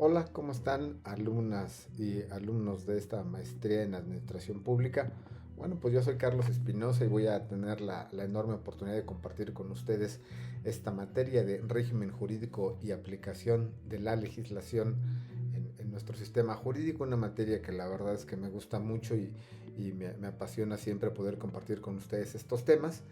Hola, ¿cómo están alumnas y alumnos de esta maestría en Administración Pública? Bueno, pues yo soy Carlos Espinosa y voy a tener la enorme oportunidad de compartir con ustedes esta materia de régimen jurídico y aplicación de la legislación en nuestro sistema jurídico, una materia que la verdad es que me gusta mucho y me apasiona siempre poder compartir con ustedes estos temas.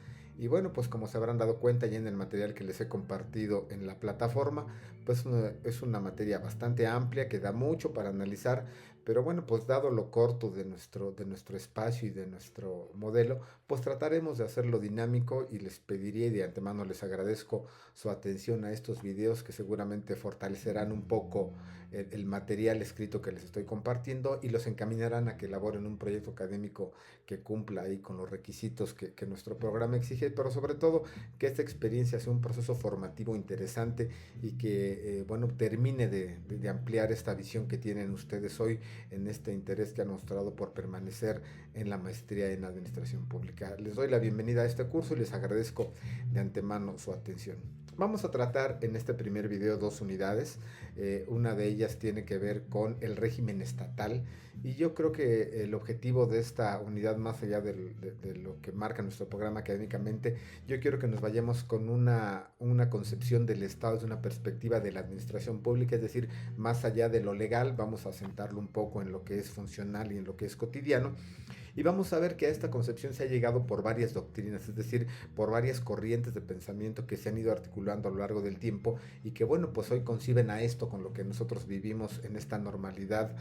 Y bueno, pues como se habrán dado cuenta ya en el material que les he compartido en la plataforma, pues es una materia bastante amplia que da mucho para analizar, pero bueno, pues dado lo corto de nuestro espacio y de nuestro modelo, pues trataremos de hacerlo dinámico y les pediría y de antemano les agradezco su atención a estos videos que seguramente fortalecerán un poco el material escrito que les estoy compartiendo y los encaminarán a que elaboren un proyecto académico que cumpla ahí con los requisitos que nuestro programa exige, pero sobre todo que esta experiencia sea un proceso formativo interesante y que, bueno, termine de ampliar esta visión que tienen ustedes hoy en este interés que han mostrado por permanecer en la maestría en Administración Pública. Les doy la bienvenida a este curso y les agradezco de antemano su atención. Vamos a tratar en este primer video dos unidades. Una de ellas tiene que ver con el régimen estatal y yo creo que el objetivo de esta unidad, más allá de lo que marca nuestro programa académicamente, yo quiero que nos vayamos con una concepción del Estado desde una perspectiva de la administración pública, es decir, más allá de lo legal, vamos a sentarlo un poco en lo que es funcional y en lo que es cotidiano. Y vamos a ver que a esta concepción se ha llegado por varias doctrinas, es decir, por varias corrientes de pensamiento que se han ido articulando a lo largo del tiempo y que, bueno, pues hoy conciben a esto con lo que nosotros vivimos en esta normalidad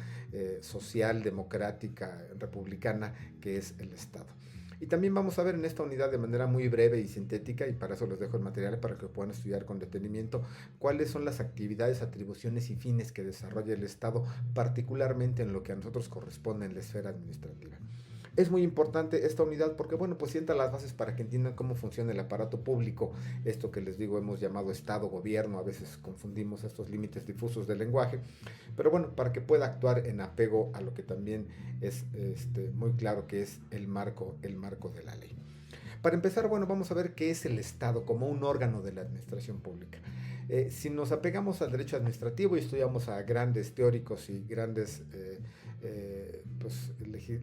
social, democrática, republicana que es el Estado. Y también vamos a ver en esta unidad de manera muy breve y sintética, y para eso les dejo el material para que puedan estudiar con detenimiento, cuáles son las actividades, atribuciones y fines que desarrolla el Estado, particularmente en lo que a nosotros corresponde en la esfera administrativa. Es muy importante esta unidad porque, bueno, pues sienta las bases para que entiendan cómo funciona el aparato público, esto que les digo hemos llamado Estado, gobierno, a veces confundimos estos límites difusos del lenguaje, pero bueno, para que pueda actuar en apego a lo que también es muy claro que es el marco de la ley. Para empezar, bueno, vamos a ver qué es el Estado como un órgano de la administración pública. Si nos apegamos al derecho administrativo y estudiamos a grandes teóricos y grandes pues,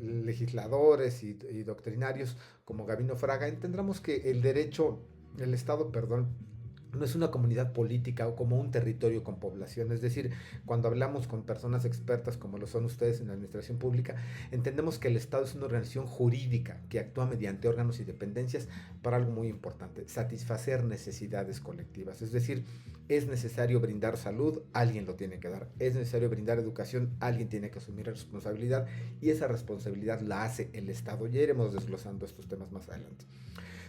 legisladores y doctrinarios como Gabino Fraga, entenderemos que el Estado, perdón, no es una comunidad política o como un territorio con población. Es decir, cuando hablamos con personas expertas como lo son ustedes en la administración pública, entendemos que el Estado es una organización jurídica que actúa mediante órganos y dependencias para algo muy importante: satisfacer necesidades colectivas. Es decir, es necesario brindar salud, alguien lo tiene que dar. Es necesario brindar educación, alguien tiene que asumir responsabilidad y esa responsabilidad la hace el Estado. Ya iremos desglosando estos temas más adelante.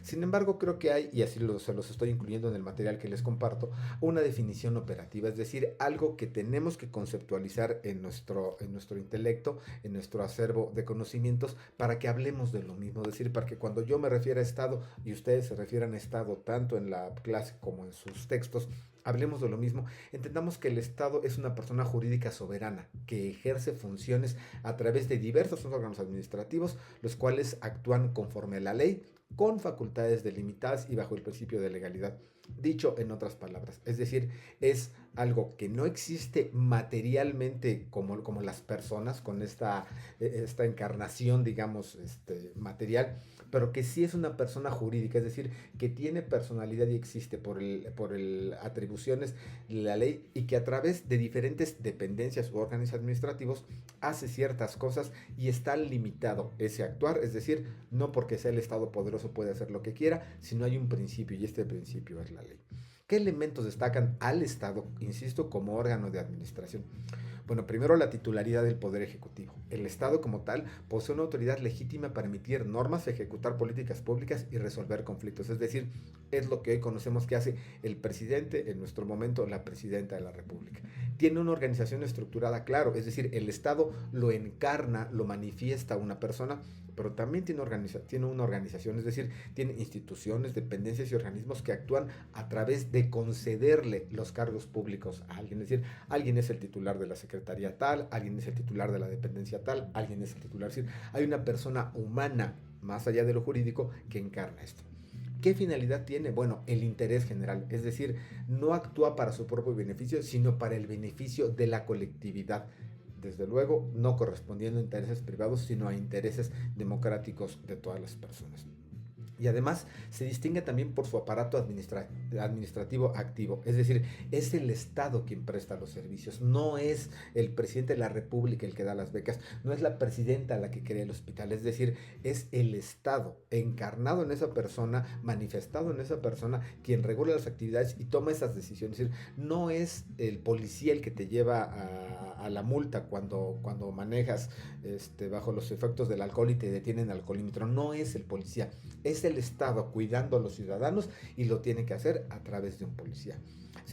Sin embargo, creo que hay, y así se los estoy incluyendo en el material que les comparto, una definición operativa, es decir, algo que tenemos que conceptualizar en nuestro intelecto, en nuestro acervo de conocimientos, para que hablemos de lo mismo. Es decir, para que cuando yo me refiera a Estado y ustedes se refieran a Estado, tanto en la clase como en sus textos, hablemos de lo mismo, entendamos que el Estado es una persona jurídica soberana que ejerce funciones a través de diversos órganos administrativos, los cuales actúan conforme a la ley, con facultades delimitadas y bajo el principio de legalidad. Dicho en otras palabras, es decir, es algo que no existe materialmente como las personas, con esta encarnación, digamos, material, pero que sí es una persona jurídica, es decir, que tiene personalidad y existe por el atribuciones de la ley y que a través de diferentes dependencias u órganos administrativos hace ciertas cosas y está limitado ese actuar, es decir, no porque sea el Estado poderoso puede hacer lo que quiera, sino hay un principio y este principio es la ley. ¿Qué elementos destacan al Estado, insisto, como órgano de administración? Bueno, primero la titularidad del Poder Ejecutivo. El Estado como tal posee una autoridad legítima para emitir normas, ejecutar políticas públicas y resolver conflictos. Es decir, es lo que hoy conocemos que hace el presidente, en nuestro momento la presidenta de la República. Tiene una organización estructurada, claro, es decir, el Estado lo encarna, lo manifiesta una persona, pero también tiene una organización, es decir, tiene instituciones, dependencias y organismos que actúan a través de concederle los cargos públicos a alguien. Es decir, alguien es el titular de la secretaría tal, alguien es el titular de la dependencia tal, alguien es el titular. Es decir, hay una persona humana, más allá de lo jurídico, que encarna esto. ¿Qué finalidad tiene? Bueno, el interés general, es decir, no actúa para su propio beneficio, sino para el beneficio de la colectividad. Desde luego, no correspondiendo a intereses privados, sino a intereses democráticos de todas las personas. Y además se distingue también por su aparato administrativo activo, es decir, es el Estado quien presta los servicios, no es el presidente de la República el que da las becas, no es la presidenta la que crea el hospital, es decir, es el Estado encarnado en esa persona, manifestado en esa persona, quien regula las actividades y toma esas decisiones. Es decir, no es el policía el que te lleva a la multa cuando manejas bajo los efectos del alcohol y te detienen al alcoholímetro, no es el policía, es el Estado cuidando a los ciudadanos y lo tiene que hacer a través de un policía.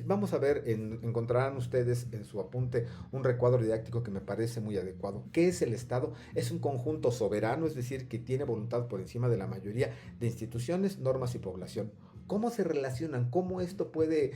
Vamos a ver, encontrarán ustedes en su apunte un recuadro didáctico que me parece muy adecuado. ¿Qué es el Estado? Es un conjunto soberano, es decir, que tiene voluntad por encima de la mayoría de instituciones, normas y población. ¿Cómo se relacionan? ¿Cómo esto puede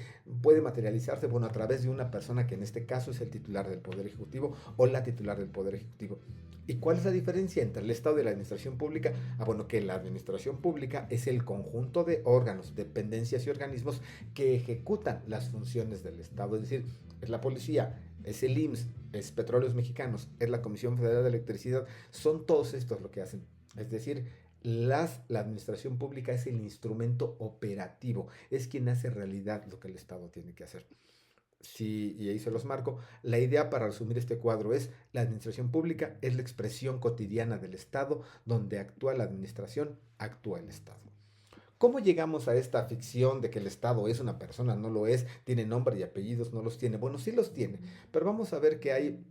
materializarse? Bueno, a través de una persona que en este caso es el titular del Poder Ejecutivo o la titular del Poder Ejecutivo. ¿Y cuál es la diferencia entre el Estado y la administración pública? Bueno, que la administración pública es el conjunto de órganos, dependencias y organismos que ejecutan las funciones del Estado. Es decir, es la policía, es el IMSS, es Petróleos Mexicanos, es la Comisión Federal de Electricidad. Son todos estos lo que hacen. Es decir, la administración pública es el instrumento operativo, es quien hace realidad lo que el Estado tiene que hacer. Sí, y ahí se los marco. La idea para resumir este cuadro es: la administración pública es la expresión cotidiana del Estado, donde actúa la administración, actúa el Estado. ¿Cómo llegamos a esta ficción de que el Estado es una persona? No lo es, tiene nombre y apellidos, no los tiene. Bueno, sí los tiene, pero vamos a ver que hay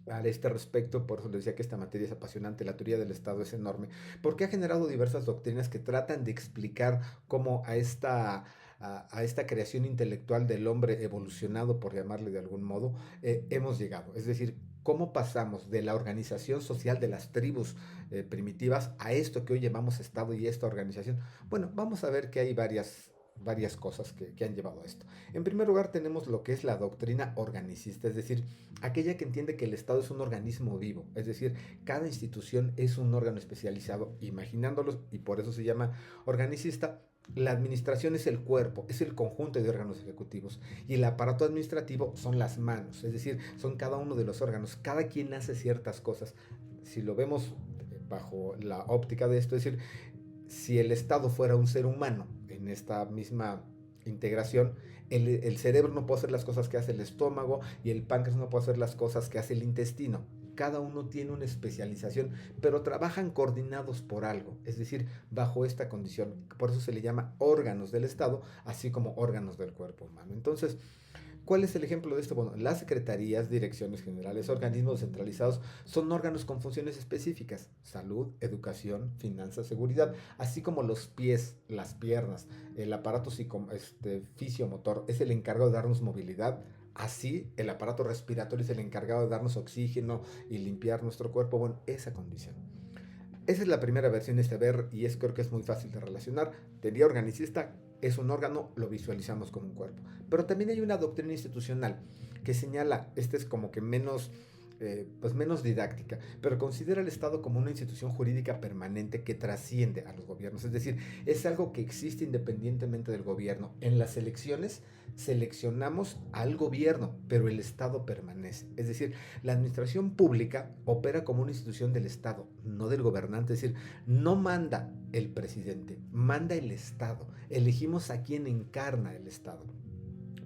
a este respecto. Por eso les decía que esta materia es apasionante, la teoría del Estado es enorme, porque ha generado diversas doctrinas que tratan de explicar cómo a esta creación intelectual del hombre evolucionado, por llamarle de algún modo, hemos llegado. Es decir, cómo pasamos de la organización social de las tribus primitivas a esto que hoy llamamos Estado y esta organización. Bueno, vamos a ver que hay varias cosas que han llevado a esto. En primer lugar, tenemos lo que es la doctrina organicista, es decir, aquella que entiende que el Estado es un organismo vivo, es decir, cada institución es un órgano especializado, imaginándolos, y por eso se llama organicista. La administración es el cuerpo, es el conjunto de órganos ejecutivos, y el aparato administrativo son las manos, es decir, son cada uno de los órganos, cada quien hace ciertas cosas. Si lo vemos bajo la óptica de esto, es decir, si el Estado fuera un ser humano en esta misma integración, el cerebro no puede hacer las cosas que hace el estómago y el páncreas no puede hacer las cosas que hace el intestino. Cada uno tiene una especialización, pero trabajan coordinados por algo, es decir, bajo esta condición. Por eso se le llama órganos del Estado, así como órganos del cuerpo humano. Entonces, ¿cuál es el ejemplo de esto? Bueno, las secretarías, direcciones generales, organismos centralizados son órganos con funciones específicas: salud, educación, finanzas, seguridad, así como los pies, las piernas, el aparato fisiomotor es el encargado de darnos movilidad. Así, el aparato respiratorio es el encargado de darnos oxígeno y limpiar nuestro cuerpo. Bueno, esa condición. Esa es la primera versión de este ver, y creo que es muy fácil de relacionar. Teoría organicista es un órgano, lo visualizamos como un cuerpo. Pero también hay una doctrina institucional que señala, es como que menos didáctica, pero considera al Estado como una institución jurídica permanente que trasciende a los gobiernos. Es decir, es algo que existe independientemente del gobierno. En las elecciones seleccionamos al gobierno, pero el Estado permanece. Es decir, la administración pública opera como una institución del Estado, no del gobernante. Es decir, no manda el presidente, manda el Estado. Elegimos a quien encarna el Estado.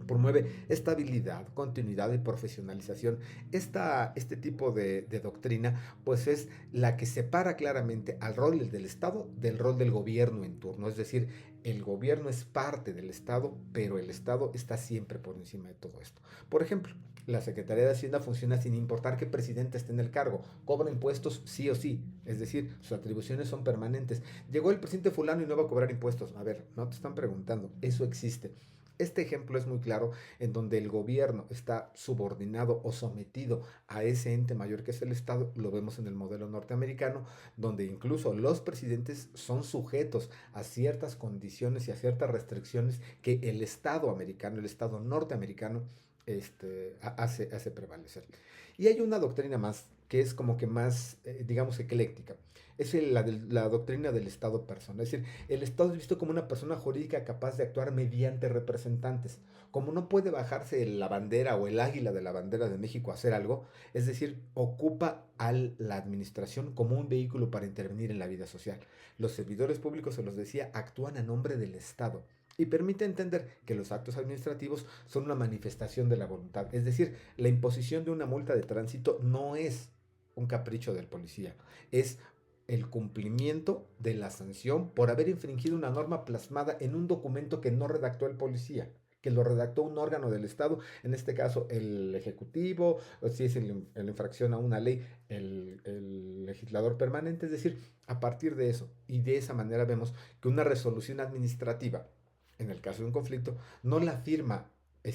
Promueve estabilidad, continuidad y profesionalización. Este tipo de doctrina pues es la que separa claramente al rol del Estado del rol del gobierno en turno. Es decir, el gobierno es parte del Estado, pero el Estado está siempre por encima de todo esto. Por ejemplo, la Secretaría de Hacienda funciona sin importar qué presidente esté en el cargo. Cobra impuestos sí o sí. Es decir, sus atribuciones son permanentes. Llegó el presidente fulano y no va a cobrar impuestos. A ver, no te están preguntando. Eso existe. Este ejemplo es muy claro en donde el gobierno está subordinado o sometido a ese ente mayor que es el Estado. Lo vemos en el modelo norteamericano, donde incluso los presidentes son sujetos a ciertas condiciones y a ciertas restricciones que el Estado americano, el Estado norteamericano, hace prevalecer. Y hay una doctrina más que es como que más, digamos, ecléctica. Es la doctrina del Estado persona. Es decir, el Estado es visto como una persona jurídica capaz de actuar mediante representantes. Como no puede bajarse la bandera o el águila de la bandera de México a hacer algo, es decir, ocupa a la administración como un vehículo para intervenir en la vida social. Los servidores públicos, se los decía, actúan a nombre del Estado y permite entender que los actos administrativos son una manifestación de la voluntad. Es decir, la imposición de una multa de tránsito no es un capricho del policía, es el cumplimiento de la sanción por haber infringido una norma plasmada en un documento que no redactó el policía, que lo redactó un órgano del Estado, en este caso el Ejecutivo, o si es en infracción a una ley, el legislador permanente. Es decir, a partir de eso y de esa manera vemos que una resolución administrativa, en el caso de un conflicto, no la firma,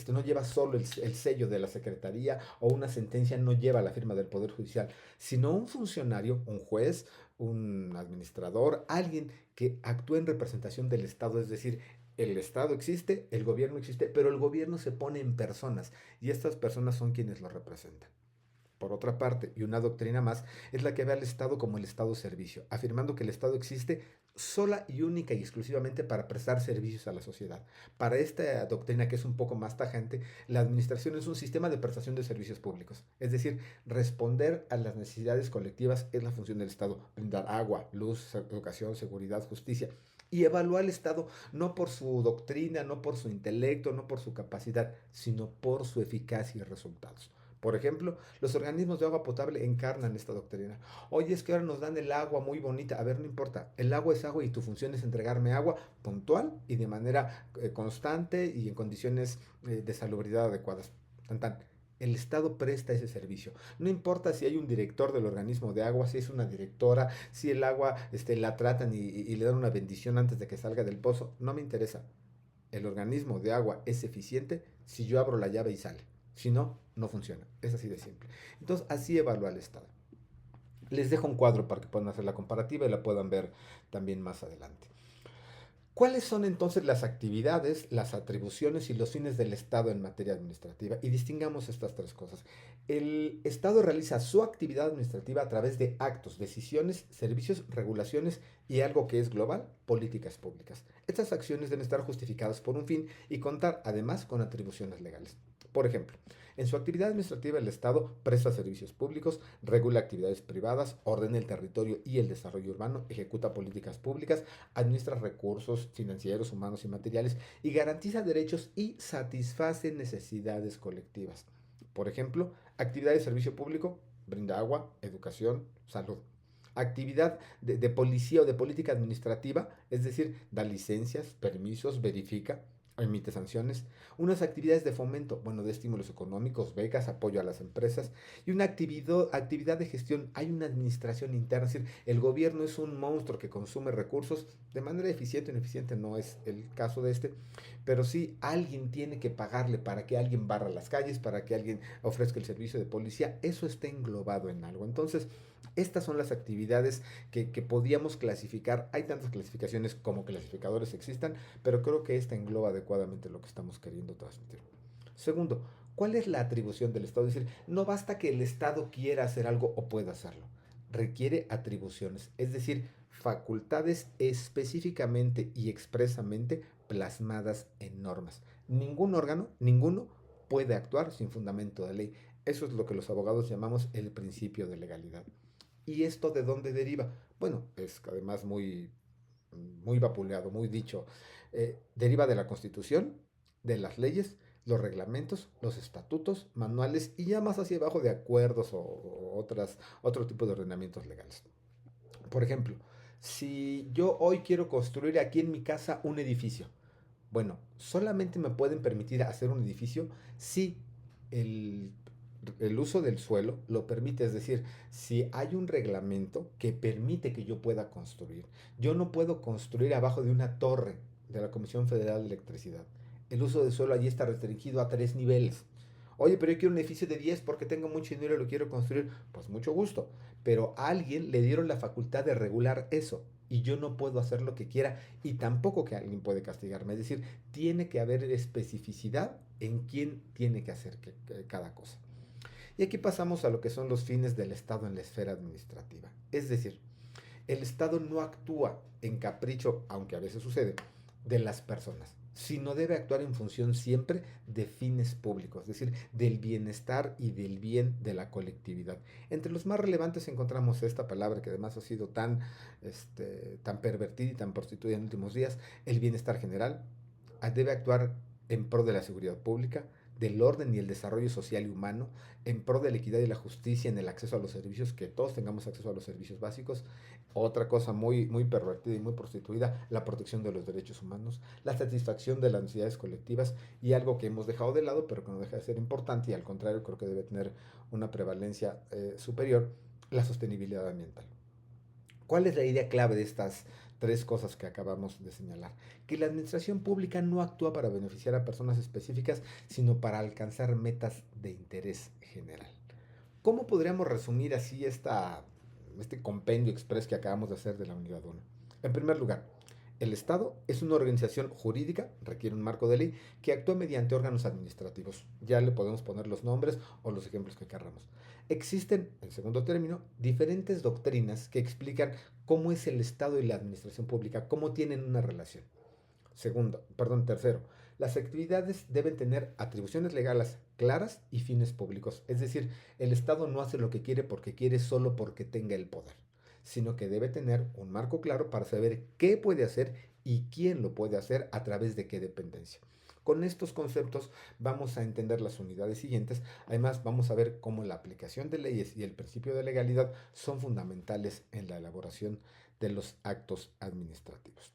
no lleva solo el sello de la Secretaría, o una sentencia no lleva la firma del Poder Judicial, sino un funcionario, un juez, un administrador, alguien que actúa en representación del Estado. Es decir, el Estado existe, el gobierno existe, pero el gobierno se pone en personas y estas personas son quienes lo representan. Por otra parte, y una doctrina más, es la que ve al Estado como el Estado servicio, afirmando que el Estado existe sola y única y exclusivamente para prestar servicios a la sociedad. Para esta doctrina, que es un poco más tajante, la administración es un sistema de prestación de servicios públicos. Es decir, responder a las necesidades colectivas es la función del Estado. Brindar agua, luz, educación, seguridad, justicia. Y evalúa al Estado no por su doctrina, no por su intelecto, no por su capacidad, sino por su eficacia y resultados. Por ejemplo, los organismos de agua potable encarnan esta doctrina. Oye, es que ahora nos dan el agua muy bonita. A ver, no importa. El agua es agua y tu función es entregarme agua puntual y de manera constante y en condiciones de salubridad adecuadas. Tan, tan. El Estado presta ese servicio. No importa si hay un director del organismo de agua, si es una directora, si el agua la tratan y le dan una bendición antes de que salga del pozo. No me interesa. El organismo de agua es eficiente si yo abro la llave y sale. Si no, no funciona. Es así de simple. Entonces, así evalúa el Estado. Les dejo un cuadro para que puedan hacer la comparativa y la puedan ver también más adelante. ¿Cuáles son entonces las actividades, las atribuciones y los fines del Estado en materia administrativa? Y distingamos estas tres cosas. El Estado realiza su actividad administrativa a través de actos, decisiones, servicios, regulaciones y algo que es global, políticas públicas. Estas acciones deben estar justificadas por un fin y contar además con atribuciones legales. Por ejemplo, en su actividad administrativa el Estado presta servicios públicos, regula actividades privadas, ordena el territorio y el desarrollo urbano, ejecuta políticas públicas, administra recursos financieros, humanos y materiales y garantiza derechos y satisface necesidades colectivas. Por ejemplo, actividad de servicio público, brinda agua, educación, salud. Actividad de policía o de política administrativa, es decir, da licencias, permisos, verifica, emite sanciones. Unas actividades de fomento, bueno, de estímulos económicos, becas, apoyo a las empresas. Y una actividad de gestión, hay una administración interna, es decir, el gobierno es un monstruo que consume recursos de manera eficiente o ineficiente, no es el caso de pero sí alguien tiene que pagarle para que alguien barra las calles, para que alguien ofrezca el servicio de policía. Eso está englobado en algo. Entonces, estas son las actividades que podíamos clasificar. Hay tantas clasificaciones como clasificadores existan, pero creo que esta engloba adecuadamente lo que estamos queriendo transmitir. Segundo, ¿cuál es la atribución del Estado? Es decir, no basta que el Estado quiera hacer algo o pueda hacerlo. Requiere atribuciones, es decir, facultades específicamente y expresamente plasmadas en normas. Ningún órgano, ninguno, puede actuar sin fundamento de ley. Eso es lo que los abogados llamamos el principio de legalidad. ¿Y esto de dónde deriva? Bueno, es además muy vapuleado, muy dicho. Deriva de la Constitución, de las leyes, los reglamentos, los estatutos, manuales y ya más hacia abajo de acuerdos o otro tipo de ordenamientos legales. Por ejemplo, si yo hoy quiero construir aquí en mi casa un edificio, bueno, solamente me pueden permitir hacer un edificio si el, el uso del suelo lo permite. Es decir, si hay un reglamento que permite que yo pueda construir. Yo no puedo construir abajo de una torre de la Comisión Federal de Electricidad. El uso del suelo allí está restringido a 3 niveles. Oye, pero yo quiero un edificio de 10 porque tengo mucho dinero y lo quiero construir. Pues mucho gusto. Pero a alguien le dieron la facultad de regular eso. Y yo no puedo hacer lo que quiera y tampoco que alguien puede castigarme. Es decir, tiene que haber especificidad en quién tiene que hacer cada cosa. Y aquí pasamos a lo que son los fines del Estado en la esfera administrativa. Es decir, el Estado no actúa en capricho, aunque a veces sucede, de las personas, sino debe actuar en función siempre de fines públicos, es decir, del bienestar y del bien de la colectividad. Entre los más relevantes encontramos esta palabra que además ha sido tan pervertida y tan prostituida en los últimos días, el bienestar general. Debe actuar en pro de la seguridad pública, del orden y el desarrollo social y humano, en pro de la equidad y la justicia en el acceso a los servicios, que todos tengamos acceso a los servicios básicos. Otra cosa muy pervertida y muy prostituida, la protección de los derechos humanos, la satisfacción de las necesidades colectivas y algo que hemos dejado de lado, pero que no deja de ser importante y al contrario creo que debe tener una prevalencia superior, la sostenibilidad ambiental. ¿Cuál es la idea clave de estas tres cosas que acabamos de señalar? Que la administración pública no actúa para beneficiar a personas específicas, sino para alcanzar metas de interés general. ¿Cómo podríamos resumir así este compendio express que acabamos de hacer de la unidad 1? En primer lugar, el Estado es una organización jurídica, requiere un marco de ley, que actúa mediante órganos administrativos. Ya le podemos poner los nombres o los ejemplos que queramos. Existen, en segundo término, diferentes doctrinas que explican cómo es el Estado y la administración pública, cómo tienen una relación. Tercero, las actividades deben tener atribuciones legales claras y fines públicos. Es decir, el Estado no hace lo que quiere porque quiere solo porque tenga el poder, sino que debe tener un marco claro para saber qué puede hacer y quién lo puede hacer a través de qué dependencia. Con estos conceptos vamos a entender las unidades siguientes. Además, vamos a ver cómo la aplicación de leyes y el principio de legalidad son fundamentales en la elaboración de los actos administrativos.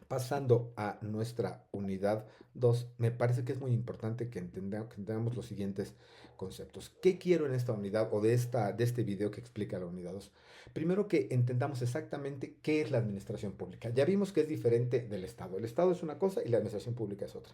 Pasando a nuestra unidad 2, me parece que es muy importante que entendamos los siguientes conceptos. ¿Qué quiero en esta unidad o de este video que explica la unidad 2? Primero que entendamos exactamente qué es la administración pública. Ya vimos que es diferente del Estado. El Estado es una cosa y la administración pública es otra.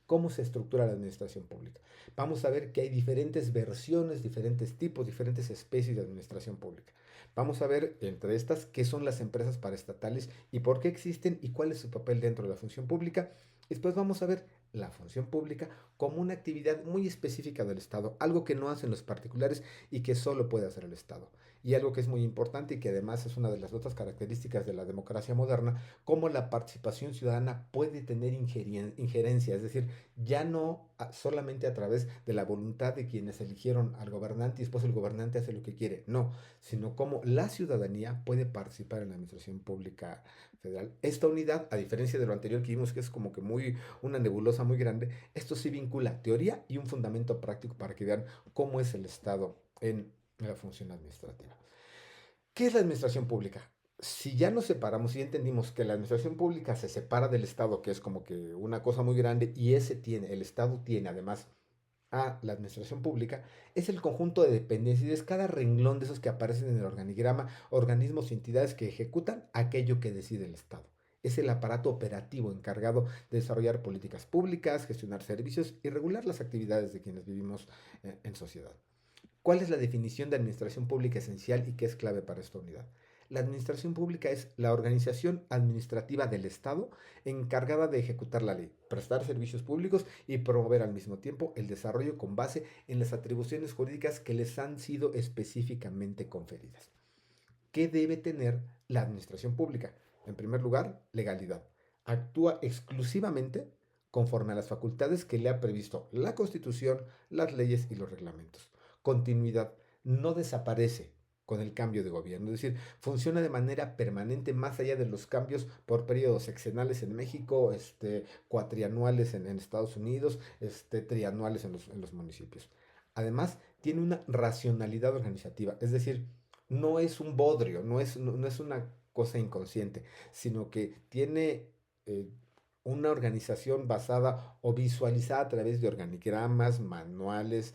¿Cómo se estructura la administración pública? Vamos a ver que hay diferentes versiones, diferentes tipos, diferentes especies de administración pública. Vamos a ver entre estas qué son las empresas paraestatales y por qué existen y cuál es su papel dentro de la función pública. Después vamos a ver la función pública como una actividad muy específica del Estado, algo que no hacen los particulares y que solo puede hacer el Estado. Y algo que es muy importante y que además es una de las otras características de la democracia moderna, cómo la participación ciudadana puede tener injerencia, es decir, ya no solamente a través de la voluntad de quienes eligieron al gobernante y después el gobernante hace lo que quiere, no, sino cómo la ciudadanía puede participar en la administración pública federal. Esta unidad, a diferencia de lo anterior que vimos que es como que una nebulosa muy grande, esto sí vincula teoría y un fundamento práctico para que vean cómo es el Estado en la función administrativa. ¿Qué es la administración pública? Si ya nos separamos y entendimos que la administración pública se separa del Estado, que es como que una cosa muy grande, y el Estado tiene además a la administración pública, es el conjunto de dependencias, es cada renglón de esos que aparecen en el organigrama, organismos y entidades que ejecutan aquello que decide el Estado. Es el aparato operativo encargado de desarrollar políticas públicas, gestionar servicios y regular las actividades de quienes vivimos en sociedad. ¿Cuál es la definición de administración pública esencial y qué es clave para esta unidad? La administración pública es la organización administrativa del Estado encargada de ejecutar la ley, prestar servicios públicos y promover al mismo tiempo el desarrollo con base en las atribuciones jurídicas que les han sido específicamente conferidas. ¿Qué debe tener la administración pública? En primer lugar, legalidad. Actúa exclusivamente conforme a las facultades que le ha previsto la Constitución, las leyes y los reglamentos. Continuidad. No desaparece con el cambio de gobierno, es decir, funciona de manera permanente más allá de los cambios por periodos sexenales en México, cuatrianuales en Estados Unidos, trianuales en los municipios. Además, tiene una racionalidad organizativa, es decir, no es un bodrio, no es una cosa inconsciente, sino que tiene eh, una organización basada o visualizada a través de organigramas, manuales,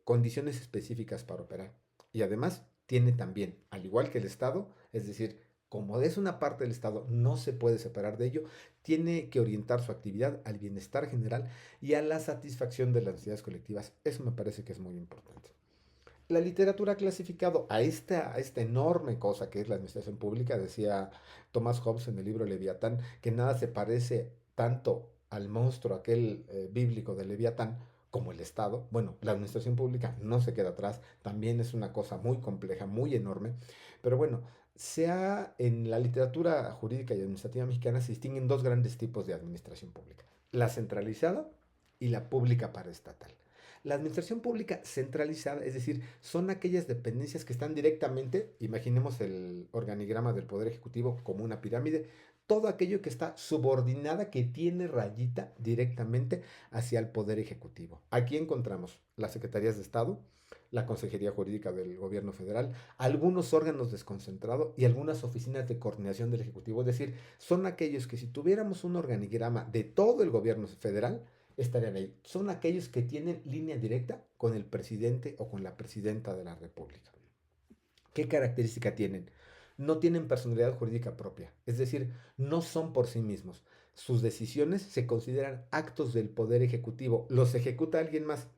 condiciones específicas para operar. Y además tiene también, al igual que el Estado, es decir, como es una parte del Estado, no se puede separar de ello, tiene que orientar su actividad al bienestar general y a la satisfacción de las necesidades colectivas. Eso me parece que es muy importante. La literatura ha clasificado a esta enorme cosa que es la administración pública, decía Thomas Hobbes en el libro Leviatán, que nada se parece tanto al monstruo aquel bíblico de Leviatán como el Estado, bueno, la administración pública no se queda atrás, también es una cosa muy compleja, muy enorme, pero bueno, en la literatura jurídica y administrativa mexicana se distinguen dos grandes tipos de administración pública, la centralizada y la pública paraestatal. La administración pública centralizada, es decir, son aquellas dependencias que están directamente, imaginemos el organigrama del Poder Ejecutivo como una pirámide, todo aquello que está subordinada, que tiene rayita directamente hacia el Poder Ejecutivo. Aquí encontramos las Secretarías de Estado, la Consejería Jurídica del Gobierno Federal, algunos órganos desconcentrados y algunas oficinas de coordinación del Ejecutivo. Es decir, son aquellos que si tuviéramos un organigrama de todo el gobierno federal, estarían ahí. Son aquellos que tienen línea directa con el presidente o con la presidenta de la República. ¿Qué característica tienen? No tienen personalidad jurídica propia, es decir, no son por sí mismos. Sus decisiones se consideran actos del Poder Ejecutivo. ¿Los ejecuta alguien más?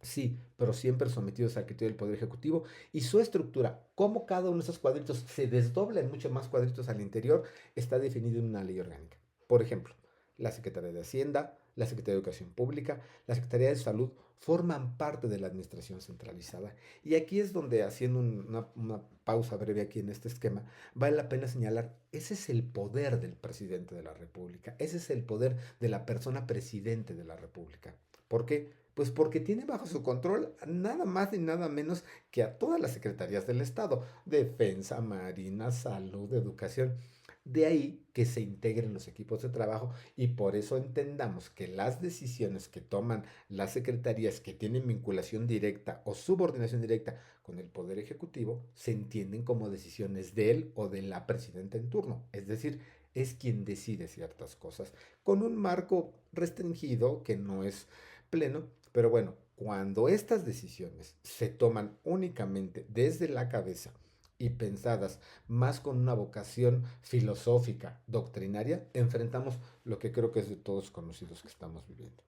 Sí, pero siempre sometidos al criterio del Poder Ejecutivo y su estructura, cómo cada uno de esos cuadritos se desdobla en muchos más cuadritos al interior, está definido en una ley orgánica. Por ejemplo, la Secretaría de Hacienda, la Secretaría de Educación Pública, la Secretaría de Salud forman parte de la administración centralizada. Y aquí es donde, haciendo una pausa breve aquí en este esquema, vale la pena señalar, ese es el poder del presidente de la República, ese es el poder de la persona presidente de la República. ¿Por qué? Pues porque tiene bajo su control nada más y nada menos que a todas las secretarías del Estado, Defensa, Marina, Salud, Educación. De ahí que se integren los equipos de trabajo y por eso entendamos que las decisiones que toman las secretarías que tienen vinculación directa o subordinación directa con el Poder Ejecutivo se entienden como decisiones de él o de la presidenta en turno. Es decir, es quien decide ciertas cosas con un marco restringido que no es pleno, pero bueno, cuando estas decisiones se toman únicamente desde la cabeza y pensadas más con una vocación filosófica, doctrinaria, enfrentamos lo que creo que es de todos conocidos que estamos viviendo.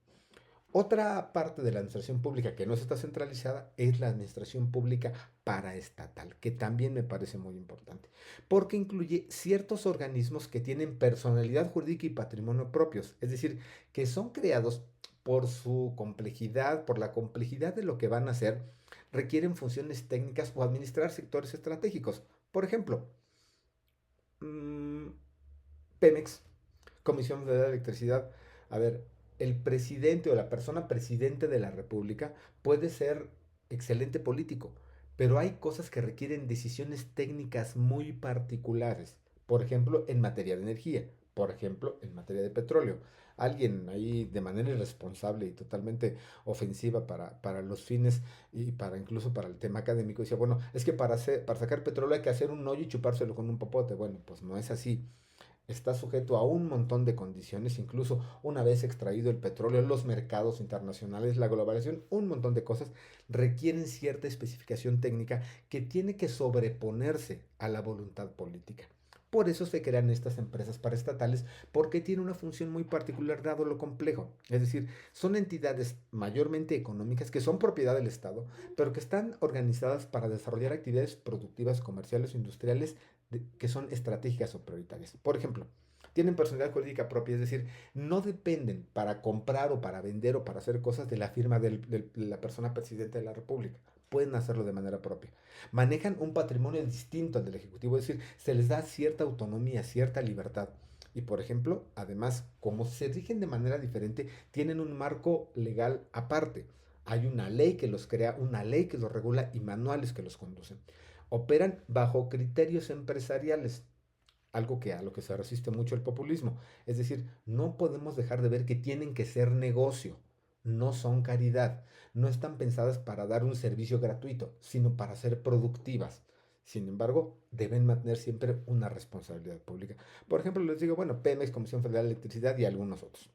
Otra parte de la administración pública que no está centralizada es la administración pública paraestatal, que también me parece muy importante, porque incluye ciertos organismos que tienen personalidad jurídica y patrimonio propios, es decir, que son creados por su complejidad, por la complejidad de lo que van a hacer, requieren funciones técnicas o administrar sectores estratégicos. Por ejemplo, mmm, Pemex, Comisión Federal de Electricidad. A ver, el presidente o la persona presidente de la República puede ser excelente político, pero hay cosas que requieren decisiones técnicas muy particulares. Por ejemplo, en materia de energía, por ejemplo, en materia de petróleo. Alguien ahí de manera irresponsable y totalmente ofensiva para los fines y para incluso para el tema académico decía, bueno, es que para sacar petróleo hay que hacer un hoyo y chupárselo con un popote. Bueno, pues no es así, está sujeto a un montón de condiciones, incluso una vez extraído el petróleo, los mercados internacionales, la globalización, un montón de cosas requieren cierta especificación técnica que tiene que sobreponerse a la voluntad política. Por eso se crean estas empresas paraestatales, porque tienen una función muy particular dado lo complejo. Es decir, son entidades mayormente económicas que son propiedad del Estado, pero que están organizadas para desarrollar actividades productivas, comerciales o industriales que son estratégicas o prioritarias. Por ejemplo, tienen personalidad jurídica propia, es decir, no dependen para comprar o para vender o para hacer cosas de la firma de la persona presidente de la República. Pueden hacerlo de manera propia. Manejan un patrimonio distinto al del Ejecutivo, es decir, se les da cierta autonomía, cierta libertad. Y por ejemplo, además, como se rigen de manera diferente, tienen un marco legal aparte. Hay una ley que los crea, una ley que los regula y manuales que los conducen. Operan bajo criterios empresariales, algo que a lo que se resiste mucho el populismo. Es decir, no podemos dejar de ver que tienen que ser negocio, no son caridad, no están pensadas para dar un servicio gratuito, sino para ser productivas. Sin embargo, deben mantener siempre una responsabilidad pública. Por ejemplo, les digo, bueno, Pemex, Comisión Federal de Electricidad y algunos otros.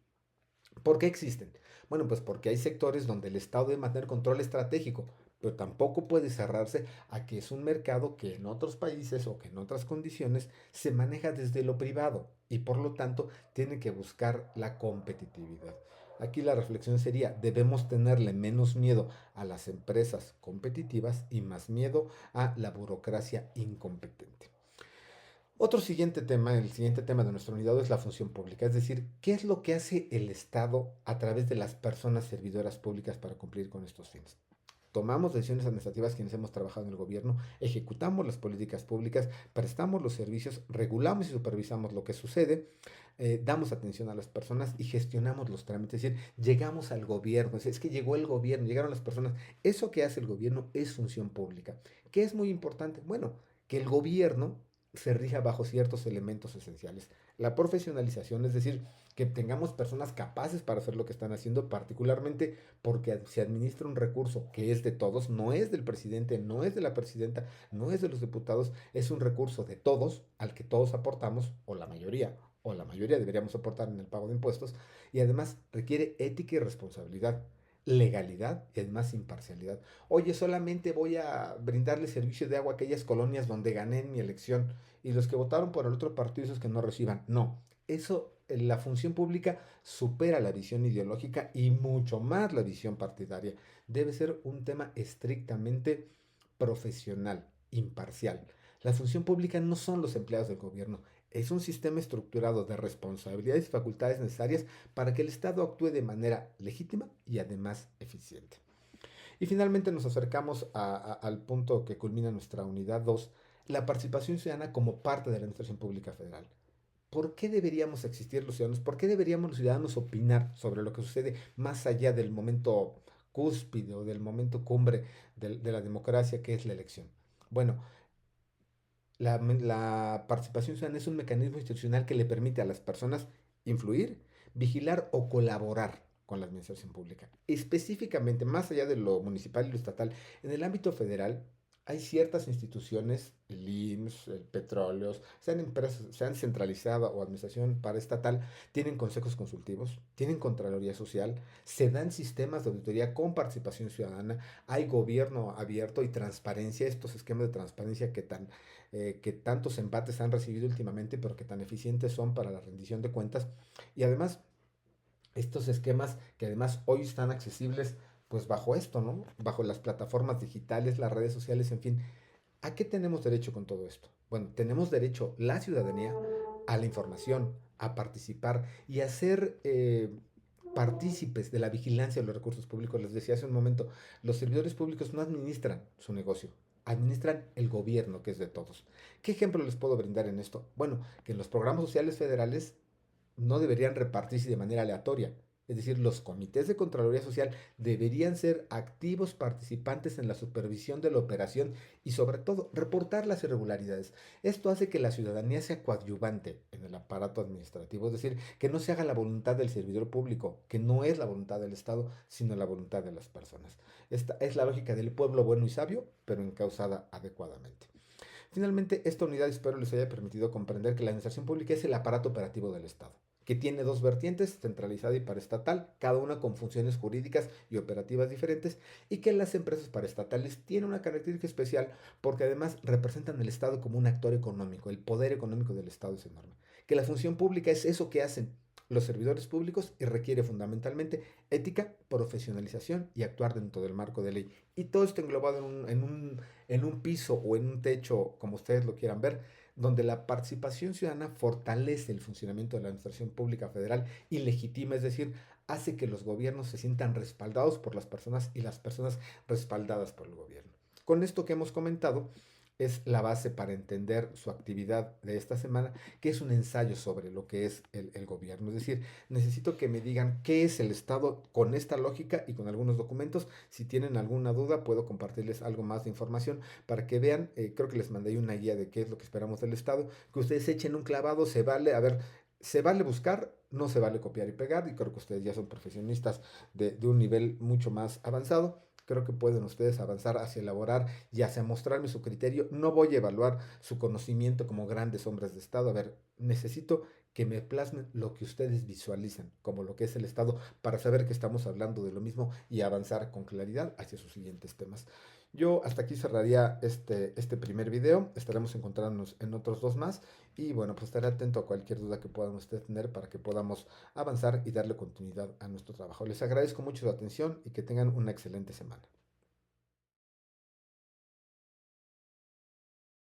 ¿Por qué existen? Bueno, pues porque hay sectores donde el Estado debe mantener control estratégico, pero tampoco puede cerrarse a que es un mercado que en otros países o que en otras condiciones se maneja desde lo privado y por lo tanto tiene que buscar la competitividad. Aquí la reflexión sería, debemos tenerle menos miedo a las empresas competitivas y más miedo a la burocracia incompetente. Otro siguiente tema, el siguiente tema de nuestra unidad es la función pública, es decir, ¿qué es lo que hace el Estado a través de las personas servidoras públicas para cumplir con estos fines? Tomamos decisiones administrativas quienes hemos trabajado en el gobierno, ejecutamos las políticas públicas, prestamos los servicios, regulamos y supervisamos lo que sucede, damos atención a las personas y gestionamos los trámites. Es decir, llegamos al gobierno, es que llegó el gobierno, llegaron las personas. Eso que hace el gobierno es función pública. ¿Qué es muy importante? Bueno, que el gobierno se rija bajo ciertos elementos esenciales. La profesionalización, es decir, que tengamos personas capaces para hacer lo que están haciendo, particularmente porque se administra un recurso que es de todos, no es del presidente, no es de la presidenta, no es de los diputados, es un recurso de todos al que todos aportamos, o la mayoría deberíamos aportar en el pago de impuestos, y además requiere ética y responsabilidad, legalidad y además imparcialidad. Oye, solamente voy a brindarle servicio de agua a aquellas colonias donde gané en mi elección y los que votaron por el otro partido, esos que no reciban. No, eso, la función pública supera la visión ideológica y mucho más la visión partidaria. Debe ser un tema estrictamente profesional, imparcial. La función pública no son los empleados del gobierno, es un sistema estructurado de responsabilidades y facultades necesarias para que el Estado actúe de manera legítima y además eficiente. Y finalmente nos acercamos al punto que culmina nuestra unidad 2, la participación ciudadana como parte de la administración pública federal. ¿Por qué deberíamos existir los ciudadanos? ¿Por qué deberíamos los ciudadanos opinar sobre lo que sucede más allá del momento cúspide o del momento cumbre de la democracia que es la elección? Bueno, la participación ciudadana es un mecanismo institucional que le permite a las personas influir, vigilar o colaborar con la administración pública. Específicamente, más allá de lo municipal y lo estatal, en el ámbito federal hay ciertas instituciones, el IMSS, el Petróleos, sean empresas, sean centralizada o administración paraestatal, tienen consejos consultivos, tienen Contraloría Social, se dan sistemas de auditoría con participación ciudadana, hay gobierno abierto y transparencia, estos esquemas de transparencia que tantos embates han recibido últimamente, pero que tan eficientes son para la rendición de cuentas. Y además, estos esquemas que además hoy están accesibles, pues bajo esto, ¿no? Bajo las plataformas digitales, las redes sociales, en fin. ¿A qué tenemos derecho con todo esto? Bueno, tenemos derecho la ciudadanía a la información, a participar y a ser partícipes de la vigilancia de los recursos públicos. Les decía hace un momento, los servidores públicos no administran su negocio, administran el gobierno que es de todos. ¿Qué ejemplo les puedo brindar en esto? Bueno, que en los programas sociales federales no deberían repartirse de manera aleatoria. Es decir, los comités de Contraloría Social deberían ser activos participantes en la supervisión de la operación y sobre todo reportar las irregularidades. Esto hace que la ciudadanía sea coadyuvante en el aparato administrativo, es decir, que no se haga la voluntad del servidor público, que no es la voluntad del Estado, sino la voluntad de las personas. Esta es la lógica del pueblo bueno y sabio, pero encausada adecuadamente. Finalmente, esta unidad espero les haya permitido comprender que la administración pública es el aparato operativo del Estado, que tiene dos vertientes, centralizada y paraestatal, cada una con funciones jurídicas y operativas diferentes, y que las empresas paraestatales tienen una característica especial porque además representan el Estado como un actor económico, el poder económico del Estado es enorme, que la función pública es eso que hacen los servidores públicos y requiere fundamentalmente ética, profesionalización y actuar dentro del marco de ley. Y todo esto englobado en un piso o en un techo, como ustedes lo quieran ver, donde la participación ciudadana fortalece el funcionamiento de la administración pública federal y legitima, es decir, hace que los gobiernos se sientan respaldados por las personas y las personas respaldadas por el gobierno. Con esto que hemos comentado, es la base para entender su actividad de esta semana, que es un ensayo sobre lo que es el gobierno. Es decir, necesito que me digan qué es el Estado con esta lógica y con algunos documentos. Si tienen alguna duda, puedo compartirles algo más de información para que vean. Creo que les mandé una guía de qué es lo que esperamos del Estado. Que ustedes echen un clavado, se vale, a ver, se vale buscar, no se vale copiar y pegar. Y creo que ustedes ya son profesionistas de un nivel mucho más avanzado. Creo que pueden ustedes avanzar hacia elaborar y hacia mostrarme su criterio. No voy a evaluar su conocimiento como grandes hombres de Estado. A ver, necesito que me plasmen lo que ustedes visualizan como lo que es el Estado para saber que estamos hablando de lo mismo y avanzar con claridad hacia sus siguientes temas. Yo hasta aquí cerraría este primer video. Estaremos encontrándonos en otros dos más. Y bueno, pues estaré atento a cualquier duda que puedan ustedes tener para que podamos avanzar y darle continuidad a nuestro trabajo. Les agradezco mucho su atención y que tengan una excelente semana.